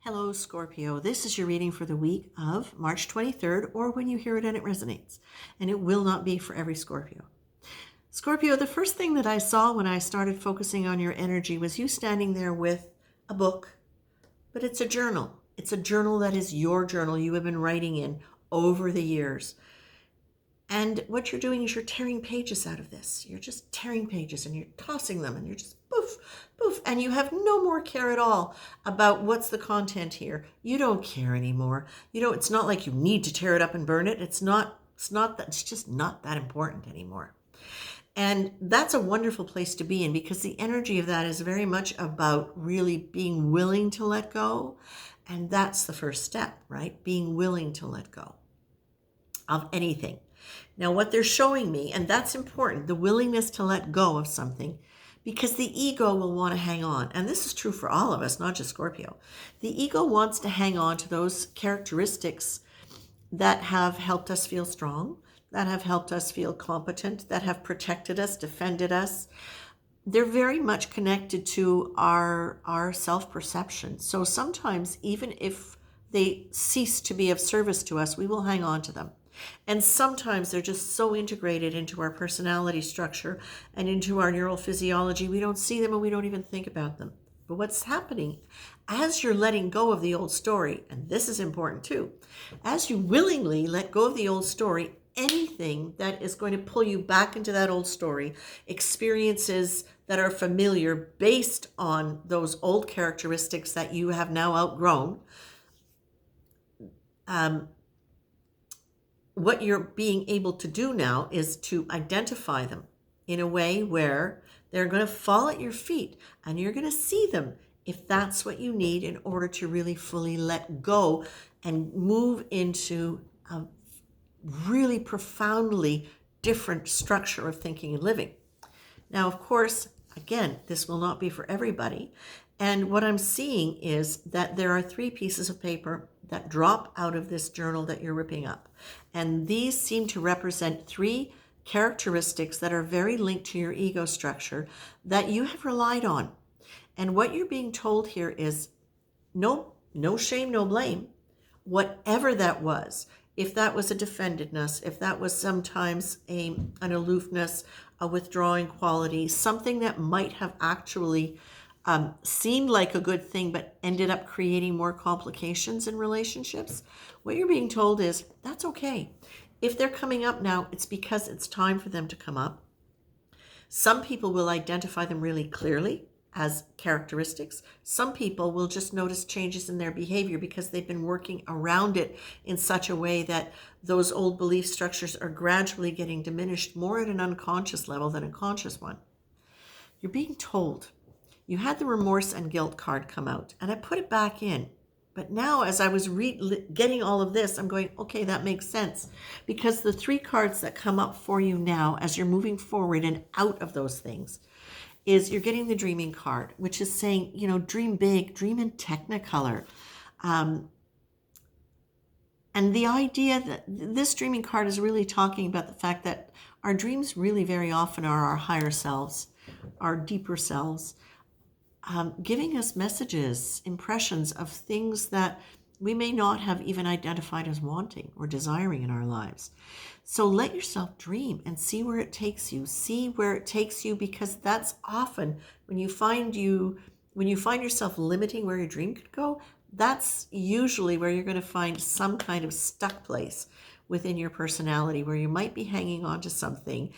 Hello, Scorpio. This is your reading for the week of March 23rd, or when you hear it and it resonates. And it will not be for every Scorpio. Scorpio, the first thing that I saw when I started focusing on your energy was you standing there with a book, but it's a journal. It's a journal that is your journal you have been writing in over the years. And what you're doing is you're tearing pages out of this. You're just tearing pages and you're tossing them and you're just poof, poof. And you have no more care at all about what's the content here. You don't care anymore. It's not like you need to tear it up and burn it. It's just not that important anymore. And that's a wonderful place to be in, because the energy of that is very much about really being willing to let go. And that's the first step, right? Being willing to let go of anything. Now, what they're showing me, and that's important, the willingness to let go of something, because the ego will want to hang on. And this is true for all of us, not just Scorpio. The ego wants to hang on to those characteristics that have helped us feel strong, that have helped us feel competent, that have protected us, defended us. They're very much connected to our self-perception. So sometimes, even if they cease to be of service to us, we will hang on to them. And sometimes they're just so integrated into our personality structure and into our neural physiology, we don't see them and we don't even think about them. But what's happening as you're letting go of the old story, and this is important too, as you willingly let go of the old story, anything that is going to pull you back into that old story, experiences that are familiar based on those old characteristics that you have now outgrown, what you're being able to do now is to identify them in a way where they're going to fall at your feet and you're going to see them if that's what you need in order to really fully let go and move into a really profoundly different structure of thinking and living. Now, of course, again, this will not be for everybody. And what I'm seeing is that there are 3 pieces of paper that drop out of this journal that you're ripping up. And these seem to represent 3 characteristics that are very linked to your ego structure that you have relied on. And what you're being told here is no shame, no blame. Whatever that was, if that was a defendedness, if that was sometimes an aloofness, a withdrawing quality, something that might have actually seemed like a good thing but ended up creating more complications in relationships, what you're being told is that's okay. If they're coming up now, it's because it's time for them to come up. Some people will identify them really clearly as characteristics. Some people will just notice changes in their behavior because they've been working around it in such a way that those old belief structures are gradually getting diminished more at an unconscious level than a conscious one. You're being told. You had the remorse and guilt card come out, and I put it back in. But now, as I was getting all of this, I'm going, okay, that makes sense. Because the 3 cards that come up for you now, as you're moving forward and out of those things, is you're getting the dreaming card, which is saying, dream big, dream in technicolor. And the idea that this dreaming card is really talking about the fact that our dreams really very often are our higher selves, our deeper selves, giving us messages, impressions of things that we may not have even identified as wanting or desiring in our lives. So let yourself dream and see where it takes you. See where it takes you, because that's often when you find yourself limiting where your dream could go, that's usually where you're going to find some kind of stuck place within your personality where you might be hanging on to something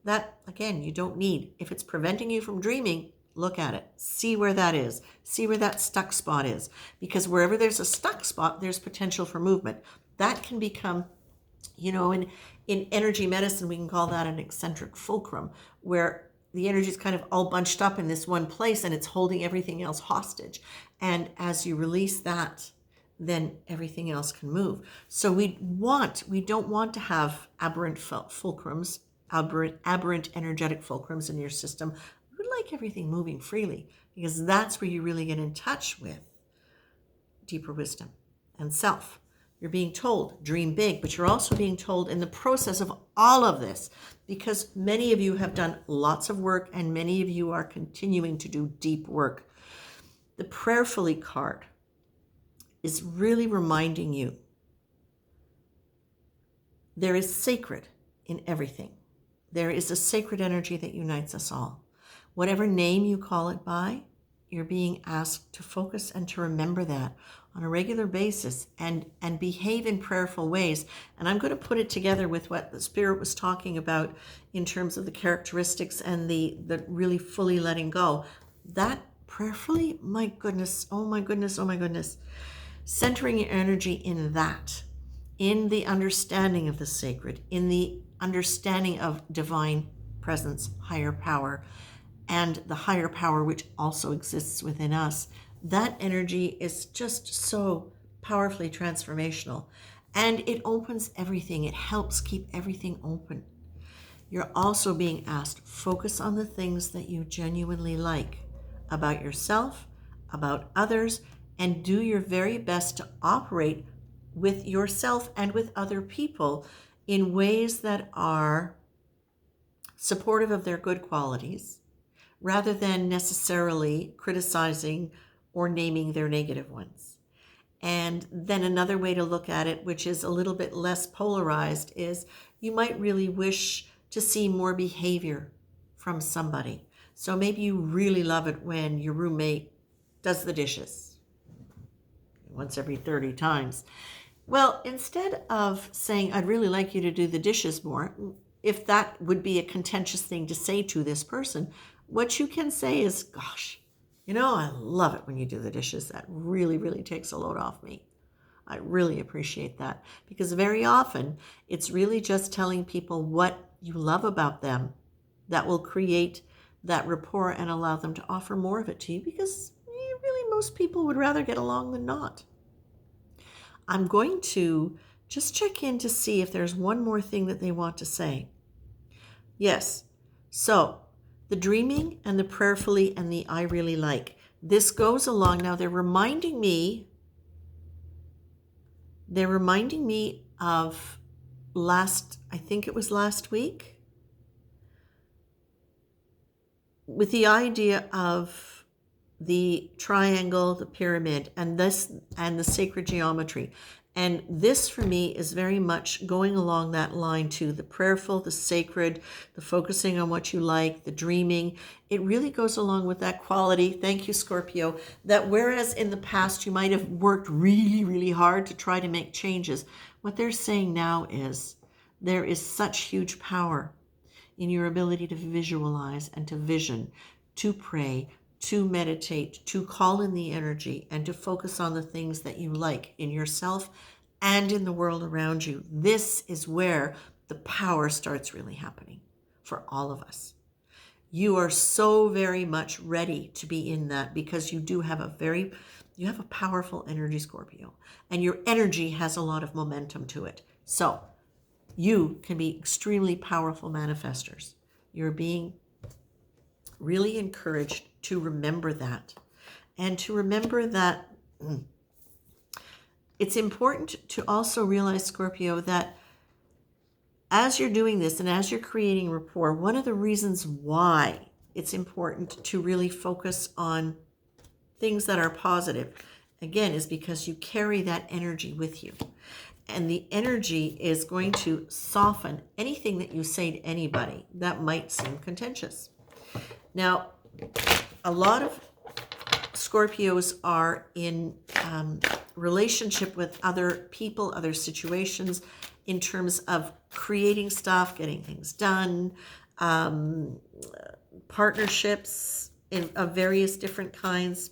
that, again, you don't need. If it's preventing you from dreaming, look at it. See where that is. See where that stuck spot is. Because wherever there's a stuck spot, there's potential for movement. That can become, in energy medicine, we can call that an eccentric fulcrum, where the energy is kind of all bunched up in this one place and it's holding everything else hostage. And as you release that, then everything else can move. So we don't want to have aberrant fulcrums, aberrant energetic fulcrums in your system. We would like everything moving freely, because that's where you really get in touch with deeper wisdom and self. You're being told, dream big, but you're also being told in the process of all of this, because many of you have done lots of work and many of you are continuing to do deep work. The prayerfully card is really reminding you there is sacred in everything. There is a sacred energy that unites us all. Whatever name you call it by, you're being asked to focus and to remember that on a regular basis and behave in prayerful ways. And I'm going to put it together with what the Spirit was talking about in terms of the characteristics and the really fully letting go. That prayerfully, my goodness, oh my goodness, oh my goodness. Centering your energy in that, in the understanding of the sacred, in the understanding of divine presence, higher power, and the higher power which also exists within us. That energy is just so powerfully transformational, and it opens everything. It helps keep everything open. You're also being asked, focus on the things that you genuinely like about yourself, about others, and do your very best to operate with yourself and with other people in ways that are supportive of their good qualities, rather than necessarily criticizing or naming their negative ones. And then another way to look at it, which is a little bit less polarized, is you might really wish to see more behavior from somebody. So maybe you really love it when your roommate does the dishes once every 30 times. Well, instead of saying, I'd really like you to do the dishes more, if that would be a contentious thing to say to this person, what you can say is, gosh, I love it when you do the dishes. That really, really takes a load off me. I really appreciate that, because very often it's really just telling people what you love about them that will create that rapport and allow them to offer more of it to you, because really most people would rather get along than not. I'm going to just check in to see if there's one more thing that they want to say. Yes. So the dreaming and the prayerfully and the I really like. This goes along. Now they're reminding me of I think it was last week, with the idea of the triangle, the pyramid, and the sacred geometry. And this for me is very much going along that line too. The prayerful, the sacred, the focusing on what you like, the dreaming. It really goes along with that quality, thank you, Scorpio, that whereas in the past you might have worked really, really hard to try to make changes, what they're saying now is there is such huge power in your ability to visualize and to vision, to pray, to meditate, to call in the energy, and to focus on the things that you like in yourself and in the world around you. This is where the power starts really happening for all of us. You are so very much ready to be in that, because you do have you have a powerful energy, Scorpio, and your energy has a lot of momentum to it. So you can be extremely powerful manifestors. You're being really encouraged to remember that, and to remember that it's important to also realize, Scorpio, that as you're doing this and as you're creating rapport, one of the reasons why it's important to really focus on things that are positive, again, is because you carry that energy with you. And the energy is going to soften anything that you say to anybody that might seem contentious. Now, a lot of Scorpios are in relationship with other people, other situations, in terms of creating stuff, getting things done, partnerships of various different kinds.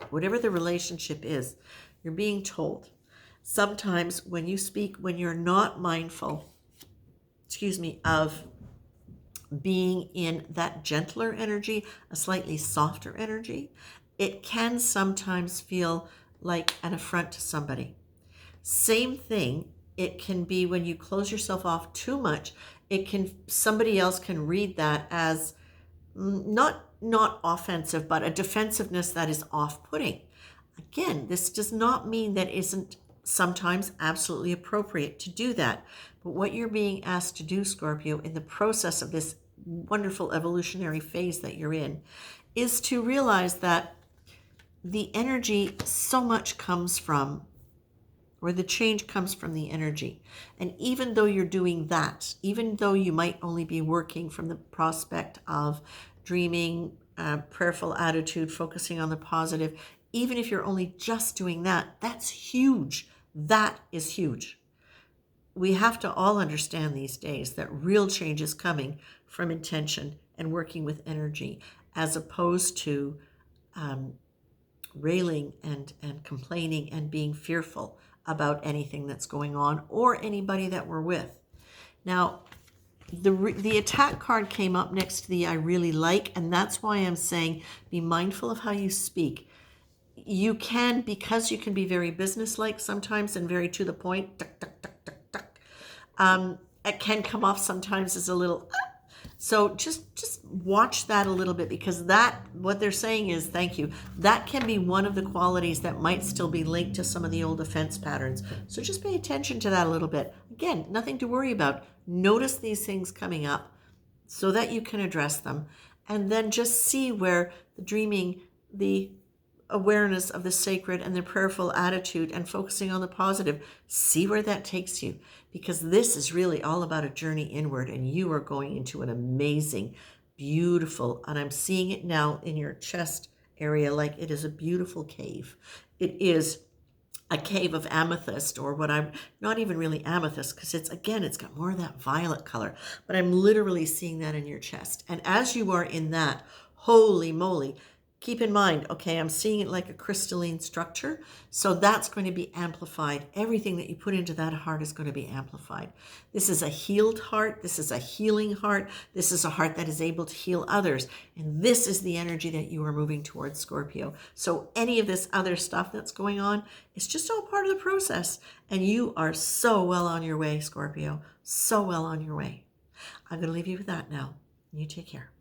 Whatever the relationship is, you're being told. Sometimes when you speak, when you're not mindful, of being in that gentler energy, a slightly softer energy, it can sometimes feel like an affront to somebody. Same thing, it can be when you close yourself off too much. Somebody else can read that as not offensive, but a defensiveness that is off-putting. Again, this does not mean that isn't sometimes absolutely appropriate to do that. But what you're being asked to do, Scorpio, in the process of this wonderful evolutionary phase that you're in, is to realize that the energy so much comes from, or the change comes from the energy. And even though you're doing that, even though you might only be working from the prospect of dreaming, prayerful attitude, focusing on the positive, even if you're only just doing that, that's huge. That is huge. We have to all understand these days that real change is coming from intention and working with energy, as opposed to railing and complaining and being fearful about anything that's going on or anybody that we're with. Now, the attack card came up next to the I really like, and that's why I'm saying be mindful of how you speak. You can, because you can be very businesslike sometimes and very to the point, tuck, tuck, tuck, tuck, tuck. It can come off sometimes as a little so just watch that a little bit, because that, what they're saying is thank you. That can be one of the qualities that might still be linked to some of the old defense patterns. So just pay attention to that a little bit. Again, nothing to worry about. Notice these things coming up so that you can address them, and then just see where the dreaming, the awareness of the sacred and the prayerful attitude and focusing on the positive, see where that takes you, because this is really all about a journey inward, and you are going into an amazing, beautiful, and I'm seeing it now in your chest area, like it is a beautiful cave. It is a cave of amethyst, or what I'm not even really amethyst, because it's, again, it's got more of that violet color, but I'm literally seeing that in your chest. And as you are in that, holy moly, keep in mind, okay, I'm seeing it like a crystalline structure. So that's going to be amplified. Everything that you put into that heart is going to be amplified. This is a healed heart. This is a healing heart. This is a heart that is able to heal others. And this is the energy that you are moving towards, Scorpio. So any of this other stuff that's going on, it's just all part of the process. And you are so well on your way, Scorpio. So well on your way. I'm going to leave you with that now. You take care.